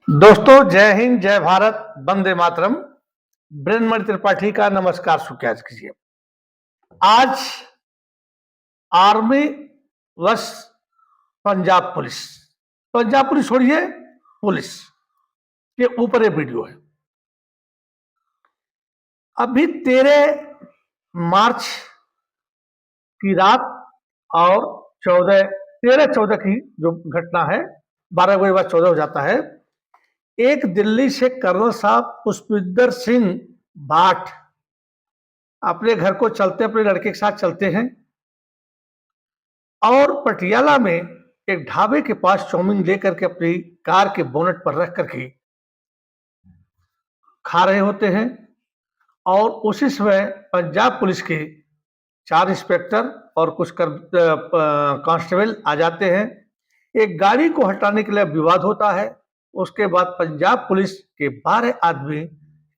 दोस्तों, जय हिंद, जय भारत, वंदे मातरम। ब्रह्ममणि त्रिपाठी का नमस्कार स्वीकार कीजिए। आज आर्मी वर्स पंजाब पुलिस छोड़िए, पुलिस के ऊपर ये वीडियो है। अभी 13 मार्च की रात और 13-14 की जो घटना है, 12 बजे बाद 14 हो जाता है। एक दिल्ली से कर्नल साहब पुष्पिंदर सिंह भाट अपने घर को चलते, अपने लड़के के साथ चलते हैं और पटियाला में एक ढाबे के पास चाउमीन लेकर के अपनी कार के बोनट पर रख करके खा रहे होते हैं। और उसी समय पंजाब पुलिस के 4 इंस्पेक्टर और कुछ कांस्टेबल आ जाते हैं। एक गाड़ी को हटाने के लिए विवाद होता है। उसके बाद पंजाब पुलिस के 12 आदमी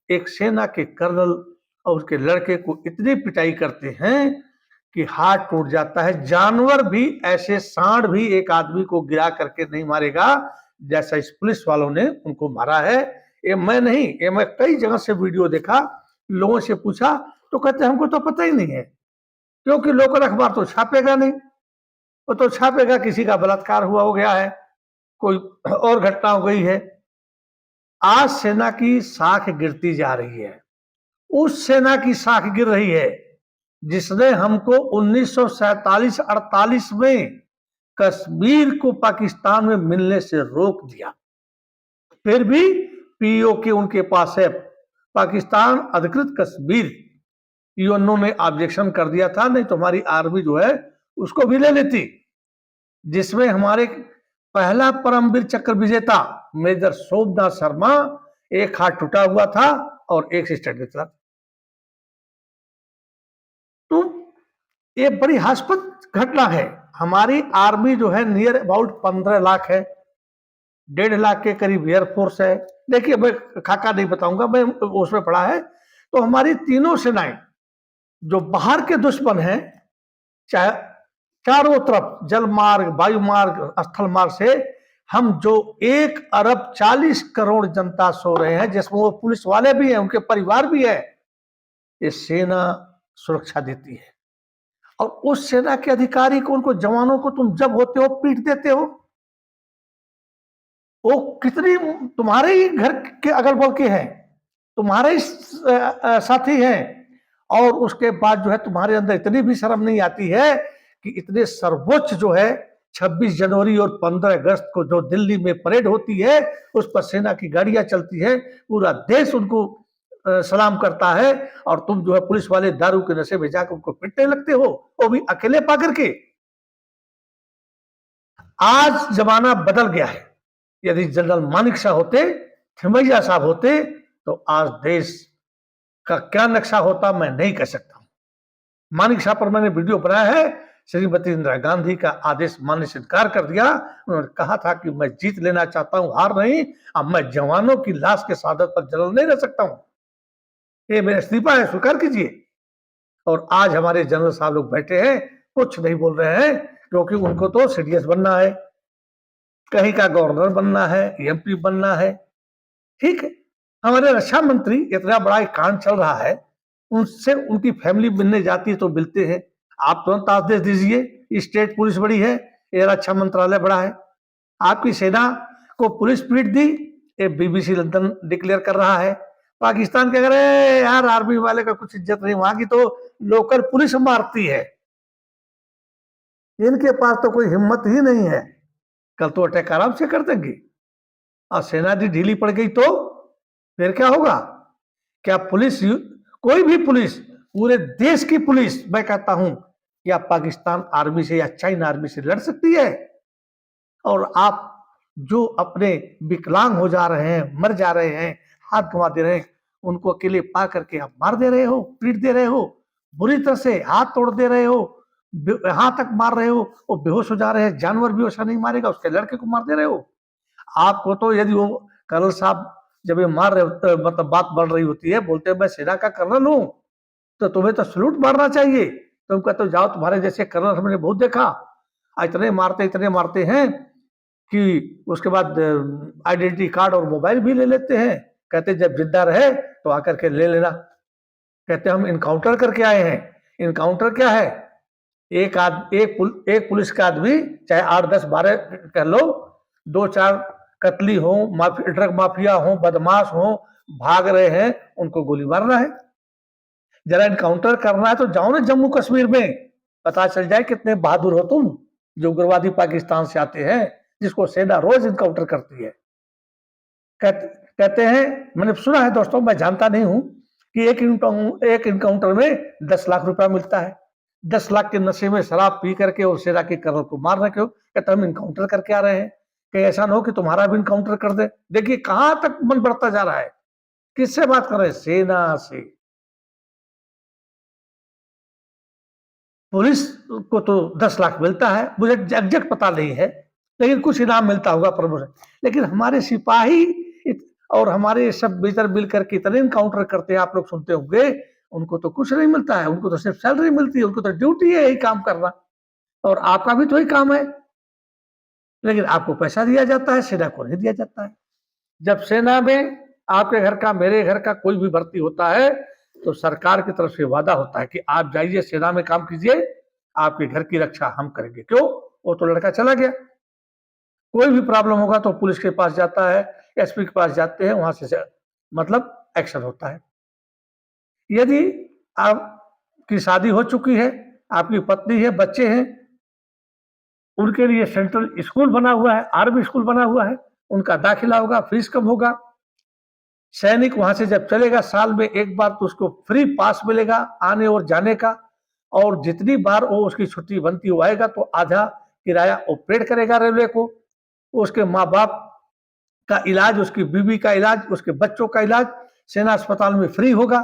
एक सेना के कर्नल और उसके लड़के को इतनी पिटाई करते हैं कि हाथ टूट जाता है। जानवर भी, ऐसे सांड भी एक आदमी को गिरा करके नहीं मारेगा जैसा इस पुलिस वालों ने उनको मारा है। ये मैं नहीं, ये मैं कई जगह से वीडियो देखा, लोगों से पूछा तो कहते हमको तो पता ही नहीं है, क्योंकि लोकल अखबार तो छापेगा नहीं। वो तो छापेगा किसी का बलात्कार हुआ हो गया है, कोई और घटना हो गई है। आज सेना की साख गिरती जा रही है। उस सेना की साख गिर रही है जिसने हमको 1947-48 में कश्मीर को पाकिस्तान में मिलने से रोक दिया। फिर भी पीओके उनके पास है। पाकिस्तान अधिकृत कश्मीर यूएनओ ने ऑब्जेक्शन कर दिया था, नहीं तो हमारी आर्मी जो है उसको भी ले लेती, जिसमें हमारे पहला परमवीर चक्र विजेता मेजर सोमनाथ शर्मा एक हाथ टूटा हुआ था और एक से स्टैंड था। तो ये बड़ी हास्यास्पद घटना है। हमारी आर्मी जो है नियर अबाउट 15 लाख है, 1.5 लाख के करीब एयरफोर्स है। देखिए, मैं खाका नहीं बताऊंगा, मैं उसमें पढ़ा है। तो हमारी तीनों सेनाएं जो बाहर के दुश्मन हैं, चाहे चारों तरफ जल मार्ग, वायु मार्ग, स्थल मार्ग से, हम जो 1 अरब 40 करोड़ जनता सो रहे हैं, जिसमें वो पुलिस वाले भी हैं, उनके परिवार भी है, ये सेना सुरक्षा देती है। और उस सेना के अधिकारी को, उनको जवानों को तुम जब होते हो पीट देते हो। वो कितनी तुम्हारे ही घर के अगल बगल के हैं, तुम्हारे ही साथी हैं, और उसके बाद जो है तुम्हारे अंदर इतनी भी शर्म नहीं आती है कि इतने सर्वोच्च जो है 26 जनवरी और 15 अगस्त को जो दिल्ली में परेड होती है, उस पर सेना की गाड़ियां चलती है, पूरा देश उनको सलाम करता है, और तुम जो है पुलिस वाले दारू के नशे में जाकर उनको पिटने लगते हो, वो भी अकेले पा करके। आज जमाना बदल गया है। यदि जनरल मानिक शाह होते, थिमैया साहब होते, तो आज देश का क्या नक्शा होता मैं नहीं कह सकता हूं। मानिक शाह पर मैंने वीडियो बनाया है। श्रीमती इंदिरा गांधी का आदेश मानने से इनकार कर दिया। उन्होंने कहा था कि मैं जीत लेना चाहता हूं, हार नहीं। अब मैं जवानों की लाश के शहादत पर जल नहीं रह सकता हूं। ये मेरा इस्तीफा है, स्वीकार कीजिए। और आज हमारे जनरल साहब लोग बैठे हैं, कुछ नहीं बोल रहे हैं, क्योंकि उनको तो सीडीएस बनना है, कहीं का गवर्नर बनना है, एमपी बनना है। ठीक है, हमारे रक्षा मंत्री, इतना बड़ा एक कांड चल रहा है, उनसे उनकी फैमिली मिलने जाती है तो मिलते हैं। आप तुरंत आदेश दीजिए, स्टेट पुलिस बड़ी है, ये रक्षा मंत्रालय बड़ा है, आपकी सेना को पुलिस पीट दी, ये बीबीसी लंदन डिक्लेयर कर रहा है। पाकिस्तान के, अगर यार आर्मी वाले का कुछ इज्जत नहीं, वहां की तो लोकल पुलिस मारती है, इनके पास तो कोई हिम्मत ही नहीं है। कल तो अटैक आराम से कर देंगे, और सेना दी ढीली पड़ गई तो फिर क्या होगा? क्या पुलिस, कोई भी पुलिस, पूरे देश की पुलिस, मैं कहता हूं, क्या पाकिस्तान आर्मी से या चाइना आर्मी से लड़ सकती है? और आप जो अपने विकलांग हो जा रहे हैं, मर जा रहे हैं, हाथ गंवा दे रहे हैं, उनको अकेले पा करके आप मार दे रहे हो, पीट दे रहे हो, बुरी तरह से हाथ तोड़ दे रहे हो, यहां तक मार रहे हो, वो बेहोश हो जा रहे हैं। जानवर भी वैसा नहीं मारेगा, उसके लड़के को मार दे रहे हो। आपको तो, यदि वो कर्नल साहब जब ये मार रहे होते, मतलब बात बढ़ रही होती है, बोलते हैं मैं सेना का कर्नल हूं, तो तुम्हें तो सलूट मारना चाहिए। तुम कहते हो जाओ, तुम्हारे जैसे कर्नल हमने बहुत देखा, इतने मारते हैं। कि उसके बाद आइडेंटिटी कार्ड और मोबाइल भी ले लेते हैं। कहते जब जिंदा रहे तो आकर के ले लेना। कहते हम इनकाउंटर करके आए हैं। इनकाउंटर क्या है? एक पुलिस का आदमी, चाहे 8, 10, 12 कह लो, 2-4 कतली हो, ड्रग माफिया हो, बदमाश हो, भाग रहे हैं, उनको गोली मारना है। जरा इनकाउंटर करना है तो जाओ ना जम्मू कश्मीर में, पता चल जाए कितने बहादुर हो तुम, जो उग्रवादी पाकिस्तान से आते हैं, जिसको सेना रोज इनकाउंटर करती है। कहते हैं, मैंने सुना है दोस्तों, मैं जानता नहीं हूं, कि एक इनकाउंटर में 10 लाख रुपया मिलता है। 10 लाख के नशे में शराब पी करके और सेना के कर्नल को मार रहे हो। कहते हम इनकाउंटर करके आ रहे हैं, कहीं ऐसा ना हो कि तुम्हारा भी इनकाउंटर कर दे। देखिए कहां तक मन बढ़ता जा रहा है। किससे बात कर रहे हैं? सेना से। पुलिस को तो 10 लाख मिलता है, मुझे एग्जैक्ट पता नहीं है, लेकिन कुछ इनाम मिलता होगा प्रमोशन। लेकिन हमारे सिपाही और हमारे सब भीतर मिलकर के इतने इनकाउंटर करते हैं, आप लोग सुनते होंगे, उनको तो कुछ नहीं मिलता है, उनको तो सिर्फ सैलरी मिलती है, उनको तो ड्यूटी है यही काम करना, और आपका भी तो ही काम है, लेकिन आपको पैसा दिया जाता है, सेना को नहीं दिया जाता है। जब सेना में आपके घर का, मेरे घर का कोई भी भर्ती होता है तो सरकार की तरफ से वादा होता है कि आप जाइए सेना में काम कीजिए, आपके घर की रक्षा हम करेंगे। क्यों? वो तो लड़का चला गया। कोई भी प्रॉब्लम होगा तो पुलिस के पास जाता है, एसपी के पास जाते हैं, वहां से मतलब एक्शन होता है। यदि आपकी शादी हो चुकी है, आपकी पत्नी है, बच्चे हैं, उनके लिए सेंट्रल स्कूल बना हुआ है, आर्मी स्कूल बना हुआ है, उनका दाखिला होगा, फीस कम होगा। सैनिक वहां से जब चलेगा साल में एक बार तो उसको फ्री पास मिलेगा आने और जाने का, और जितनी बार वो उसकी छुट्टी बनती हो आएगा तो आधा किराया वो पेड करेगा रेलवे को। उसके माँ बाप का इलाज, उसकी बीवी का इलाज, उसके बच्चों का इलाज सेना अस्पताल में फ्री होगा।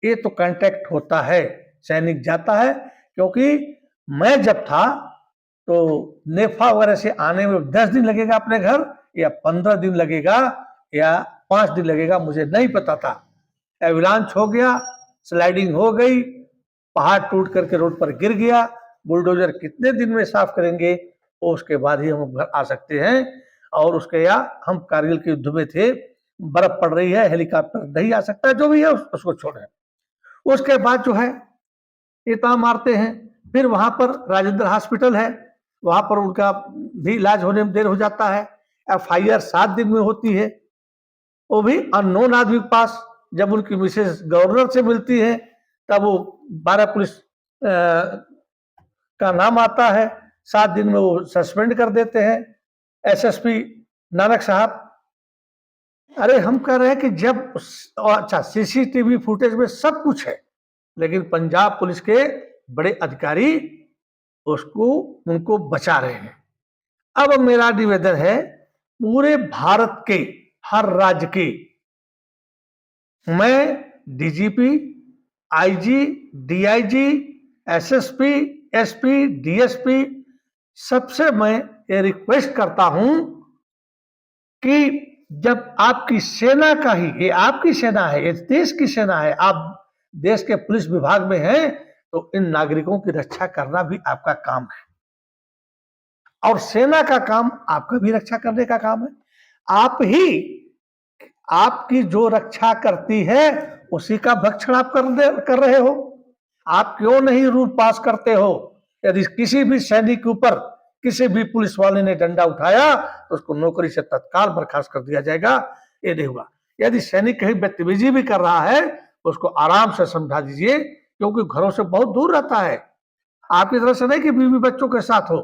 ये तो कॉन्ट्रैक्ट होता है, सैनिक जाता है। क्योंकि मैं जब था तो नेफा वगैरह से आने में 10 दिन लगेगा अपने घर, या 15 दिन लगेगा, या 5 दिन लगेगा, मुझे नहीं पता था। एवलांच हो गया, स्लाइडिंग हो गई, पहाड़ टूट करके रोड पर गिर गया, बुलडोजर कितने दिन में साफ करेंगे, और उसके बाद ही हम घर आ सकते हैं। और उसके या हम कारगिल के युद्ध में थे, बर्फ पड़ रही है, हेलीकॉप्टर नहीं आ सकता, जो भी है उसको छोड़े। उसके बाद जो है इतना मारते हैं। फिर वहां पर राजेंद्र हॉस्पिटल है, वहां पर उनका भी इलाज होने में देर हो जाता है। FIR 7 दिन में होती है, वो भी अननोन आदमी के पास। जब उनकी मिसेज गवर्नर से मिलती है तब वो 12 पुलिस का नाम आता है, 7 दिन में वो सस्पेंड कर देते हैं। SSP नानक साहब, अरे हम कह रहे हैं कि जब, अच्छा CCTV फुटेज में सब कुछ है, लेकिन पंजाब पुलिस के बड़े अधिकारी उनको बचा रहे हैं। अब मेरा निवेदन है, पूरे भारत के हर राज्य के, मैं DGP, IG, DIG, SSP, SP, DSP, सबसे मैं ये रिक्वेस्ट करता हूं कि जब आपकी सेना का ही, ये आपकी सेना है, ये देश की सेना है, आप देश के पुलिस विभाग में हैं, तो इन नागरिकों की रक्षा करना भी आपका काम है, और सेना का काम आपका भी रक्षा करने का काम है। आप ही, आपकी जो रक्षा करती है उसी का भक्षण आप कर रहे हो। आप क्यों नहीं रूल पास करते हो? यदि किसी भी सैनिक के ऊपर किसी भी पुलिस वाले ने डंडा उठाया तो उसको नौकरी से तत्काल बर्खास्त कर दिया जाएगा। ये नहीं हुआ। यदि सैनिक कहीं बदतमीजी भी कर रहा है तो उसको आराम से समझा दीजिए, क्योंकि घरों से बहुत दूर रहता है। आपकी तरफ से नहीं कि बीवी बच्चों के साथ हो,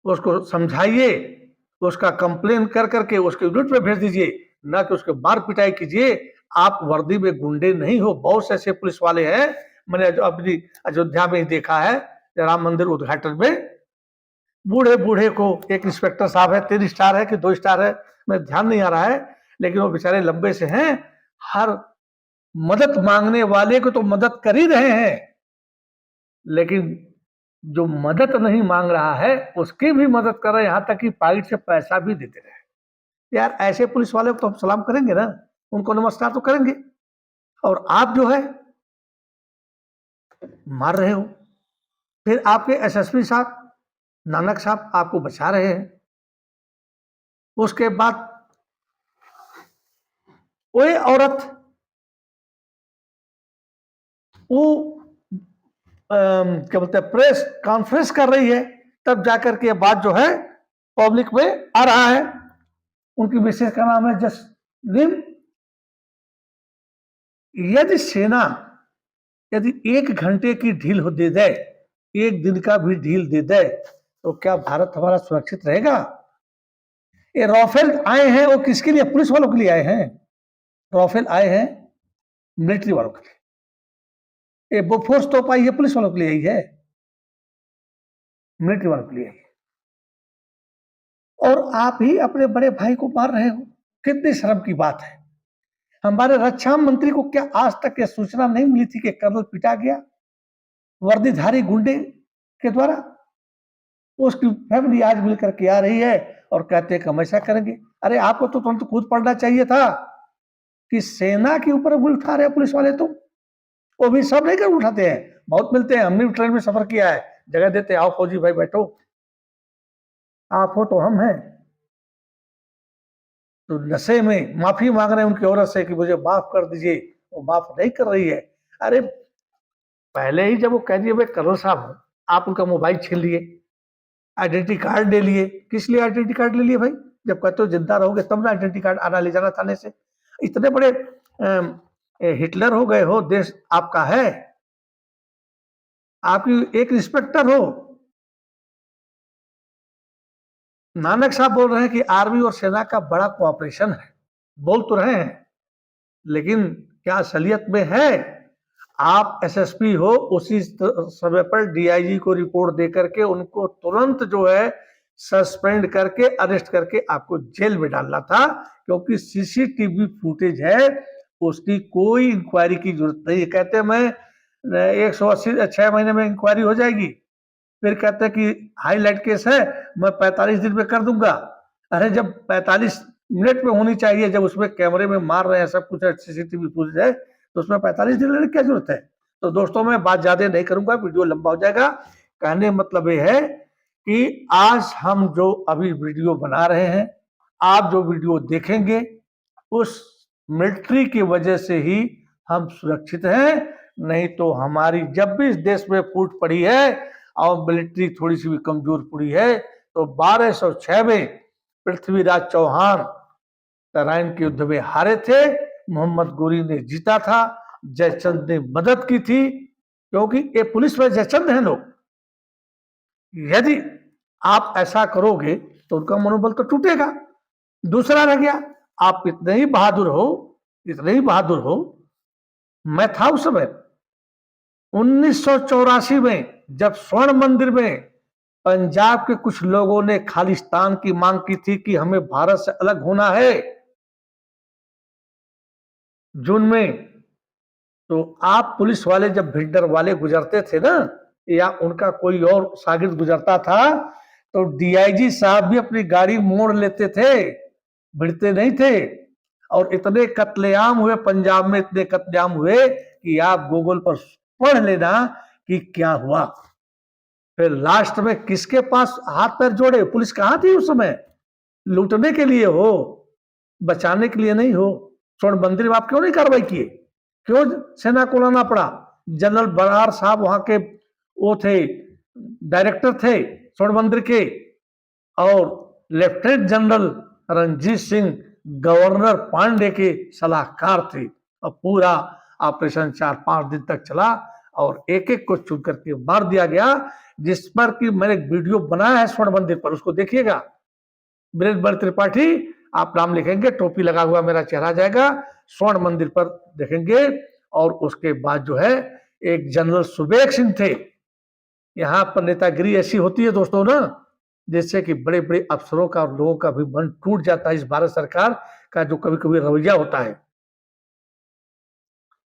उसको समझाइए, उसका कंप्लेन कर करके उसके यूनिट में भेज दीजिए, ना कि उसके मार पिटाई कीजिए। आप वर्दी में गुंडे नहीं हो, बहुत से ऐसे पुलिस वाले हैं, मैंने अपनी अयोध्या में ही देखा है, राम मंदिर उद्घाटन में बूढ़े बूढ़े को, एक इंस्पेक्टर साहब है, 3 स्टार है कि 2 स्टार है, मैं ध्यान नहीं आ रहा है, लेकिन वो बेचारे लंबे से हैं, हर मदद मांगने वाले को तो मदद कर ही रहे हैं, लेकिन जो मदद नहीं मांग रहा है उसकी भी मदद कर रहे हैं, यहां तक कि पाकिट से पैसा भी देते रहे। यार ऐसे पुलिस वाले को तो हम सलाम करेंगे ना, उनको नमस्कार तो करेंगे। और आप जो है मार रहे हो। फिर आपके SSP साहब, नानक साहब आपको बचा रहे हैं। उसके बाद वही औरत वो क्या बोलते हैं प्रेस कॉन्फ्रेंस कर रही है, तब जाकर के बात जो है पब्लिक में आ रहा है। उनकी मिसेज का नाम है जसलीम। यदि सेना यदि 1 घंटे की ढील हो दे दे, 1 दिन का भी ढील दे दे, तो क्या भारत हमारा सुरक्षित रहेगा? ये राफेल आए हैं वो किसके लिए? पुलिस वालों के लिए आए हैं। राफेल आए हैं मिलिट्री वालों के लिए। ये बोफोर्स तोप आई है पुलिस वालों के लिए आई है, मिलिट्री वालों के लिए आई है। और आप ही अपने बड़े भाई को मार रहे हो, कितनी शर्म की बात है। हमारे रक्षा मंत्री को क्या आज तक यह सूचना नहीं मिली थी कि कर्नल पिटा गया वर्दीधारी गुंडे के द्वारा? उसकी फैमिली आज मिलकर के आ रही है और कहते हैं कि हम ऐसा करेंगे। अरे आपको तो तुरंत खुद पढ़ना चाहिए था कि सेना के ऊपर भी उठा रहे पुलिस वाले। तुम वो भी सब नहीं कर उठाते हैं, बहुत मिलते हैं। हमने भी ट्रेन में सफर किया है, जगह देते आओ फौजी भाई बैठो, आप हो तो हम हैं। तो नशे में माफी मांग रहे हैं उनकी औरत से कि मुझे माफ कर दीजिए, वो माफ नहीं कर रही है। अरे पहले ही जब वो कह दिए भाई कर्नल साहब हूं, आप उनका मोबाइल छीन लिए, आइडेंटिटी कार्ड ले लिए। किस लिए आइडेंटिटी कार्ड ले लिए भाई? जब कहते हो जिंदा रहोगे तब ना आइडेंटिटी कार्ड आना ले जाना थाने से। इतने बड़े हिटलर हो गए हो, देश आपका है, आपकी एक इंस्पेक्टर हो। नानक साहब बोल रहे हैं कि आर्मी और सेना का बड़ा कोऑपरेशन है, बोल तो रहे हैं, लेकिन क्या असलियत में है? आप एसएसपी हो, उसी समय पर डीआईजी को रिपोर्ट दे करके उनको तुरंत जो है सस्पेंड करके अरेस्ट करके आपको जेल में डालना था, क्योंकि सीसीटीवी फुटेज है, उसकी कोई इंक्वायरी की जरूरत नहीं। कहते हैं मैं 180 महीने में इंक्वायरी हो जाएगी, फिर कहते हैं कि हाईलाइट केस है, मैं 45 दिन में कर दूंगा। अरे जब 45 मिनट में होनी चाहिए, जब उसमें कैमरे में मार रहे हैं, सब कुछ सीसीटीवी फुटेज है, तो उसमें 45 दिन लेने की क्या जरूरत है? तो दोस्तों मैं बात ज्यादा नहीं करूंगा, वीडियो लंबा हो जाएगा। कहने मतलब ये है कि आज हम जो अभी वीडियो बना रहे हैं, आप जो वीडियो देखेंगे, उस मिलिट्री की वजह से ही हम सुरक्षित हैं। नहीं तो हमारी जब भी इस देश में फूट पड़ी है और मिलिट्री थोड़ी सी भी कमजोर पड़ी है, तो 1206 में पृथ्वीराज चौहान तराइन के युद्ध में हारे थे, मोहम्मद गोरी ने जीता था, जयचंद ने मदद की थी, क्योंकि ये पुलिस में जयचंद हैं लोग। यदि आप ऐसा करोगे तो उनका मनोबल तो टूटेगा। दूसरा रह गया, आप इतने ही बहादुर हो, इतने ही बहादुर हो, मैं था उस समय 1984 में जब स्वर्ण मंदिर में पंजाब के कुछ लोगों ने खालिस्तान की मांग की थी कि हमें भारत से अलग होना है, जून में, तो आप पुलिस वाले जब भिंडर वाले गुजरते थे ना, या उनका कोई और शागिर्द गुजरता था, तो डीआईजी साहब भी अपनी गाड़ी मोड़ लेते थे, भिड़ते नहीं थे। और इतने कत्लेआम हुए पंजाब में, इतने कत्लेआम हुए कि आप गूगल पर पढ़ लेना कि क्या हुआ। फिर लास्ट में किसके पास हाथ पैर जोड़े? पुलिस कहां थी उस समय? लूटने के लिए हो, बचाने के लिए नहीं हो। स्वर्ण मंदिर में आप क्यों नहीं कार्रवाई किए? क्यों सेना को लाना पड़ा? जनरल बरार साहब वहां के वो थे, डायरेक्टर थे स्वर्ण मंदिर के, और lieutenant general Ranjit Singh governor Pandey के सलाहकार थे। और पूरा ऑपरेशन 4-5 दिन तक चला और एक एक को चुन करके मार दिया गया, जिस पर कि मैंने एक वीडियो बनाया है स्वर्ण मंदिर पर, उसको देखिएगा। वीरेंद्र त्रिपाठी आप नाम लिखेंगे, टोपी लगा हुआ मेरा चेहरा जाएगा, स्वर्ण मंदिर पर देखेंगे। और उसके बाद जो है एक जनरल सुबेग सिंह थे। यहाँ पर नेतागिरी ऐसी होती है दोस्तों ना, जिससे कि बड़े बड़े अफसरों का और लोगों का भी मन टूट जाता है। इस भारत सरकार का जो कभी कभी रवैया होता है,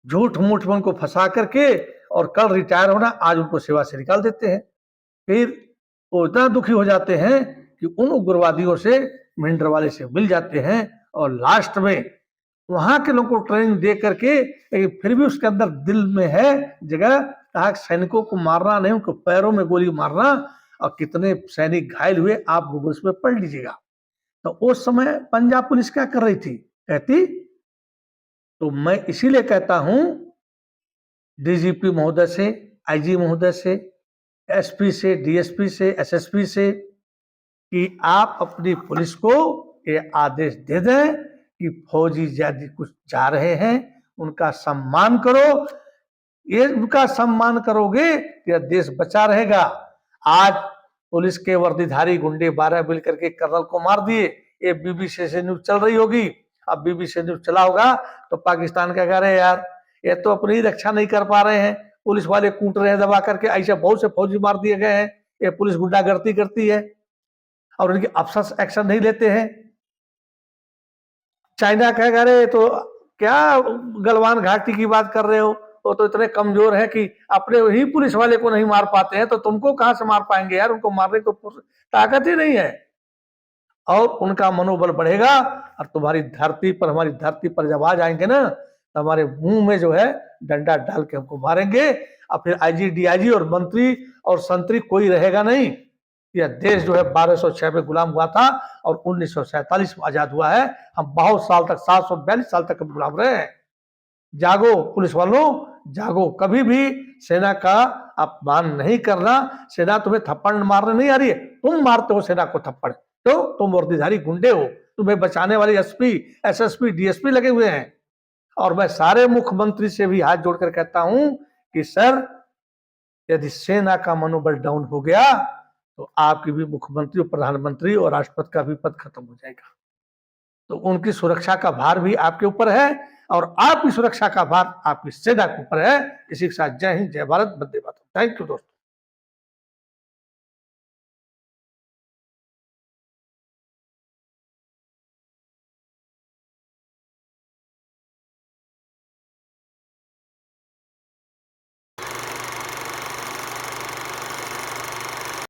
झूठ मूठ में उनको फंसा करके, और कल रिटायर होना, आज उनको सेवा से निकाल देते हैं। फिर वो इतना दुखी हो जाते हैं कि उन उग्रवादियों से, भिंडर वाले से मिल जाते हैं, और लास्ट में वहां के लोगों को ट्रेनिंग दे करके, लेकिन फिर भी उसके अंदर दिल में है जगह, कहा सैनिकों को मारना नहीं, उनको पैरों में गोली मारना। और कितने सैनिक घायल हुए आप गूगल्स में पढ़ लीजिएगा। तो उस समय पंजाब पुलिस क्या कर रही थी, कहती, तो मैं इसीलिए कहता हूं डीजीपी महोदय से, आईजी महोदय से, एसपी से, डीएसपी से, एसएसपी से, कि आप अपनी पुलिस को ये आदेश दे दें कि फौजी यदि कुछ जा रहे हैं उनका सम्मान करो। ये उनका सम्मान करोगे तो देश बचा रहेगा। आज पुलिस के वर्दीधारी गुंडे 12 मिल करके कर्नल को मार दिए, ये बीबीसी से न्यूज चल रही होगी। अब बीबीसी न्यूज चला होगा तो पाकिस्तान क्या कह रहे हैं, यार ये तो अपनी रक्षा नहीं कर पा रहे हैं, पुलिस वाले कूट रहे हैं दबा करके, ऐसे बहुत से फौजी मार दिए गए हैं, ये पुलिस गुंडागर्दी करती है और उनके अफसर एक्शन नहीं लेते हैं। चाइना कहेगा, अरे तो क्या गलवान घाटी की बात कर रहे हो, वो तो इतने कमजोर है कि अपने ही पुलिस वाले को नहीं मार पाते हैं, तो तुमको कहां से मार पाएंगे यार, उनको मारने को ताकत ही नहीं है। और उनका मनोबल बढ़ेगा और तुम्हारी धरती पर, हमारी धरती पर जब आ जाएंगे ना तो हमारे मुंह में जो है डंडा डाल के हमको मारेंगे और फिर आईजी, डीआईजी और मंत्री और संतरी कोई रहेगा नहीं। यह देश जो है 1206 में गुलाम हुआ था और 1947 में आजाद हुआ है। हम बहुत साल तक, 742 साल तक हम गुलाम रहे हैं। जागो पुलिस वालों, जागो, कभी भी सेना का अपमान नहीं करना। सेना तुम्हें थप्पड़ मारने नहीं आ रही है, तुम मारते हो सेना को थप्पड़, तो तुम वर्दीधारी गुंडे हो, तुम्हें बचाने वाले एसपी, एसएसपी, डीएसपी लगे हुए हैं। और मैं सारे मुख्यमंत्री से भी हाथ जोड़कर कहता हूं कि सर, यदि सेना का मनोबल डाउन हो गया तो आपकी भी मुख्यमंत्री और प्रधानमंत्री और राष्ट्रपति का भी पद खत्म हो जाएगा। तो उनकी सुरक्षा का भार भी आपके ऊपर है और आपकी सुरक्षा का भार आपकी सेना के ऊपर है। इसी के साथ जय हिंद, जय भारत, वंदे मातरम। थैंक यू दोस्तों।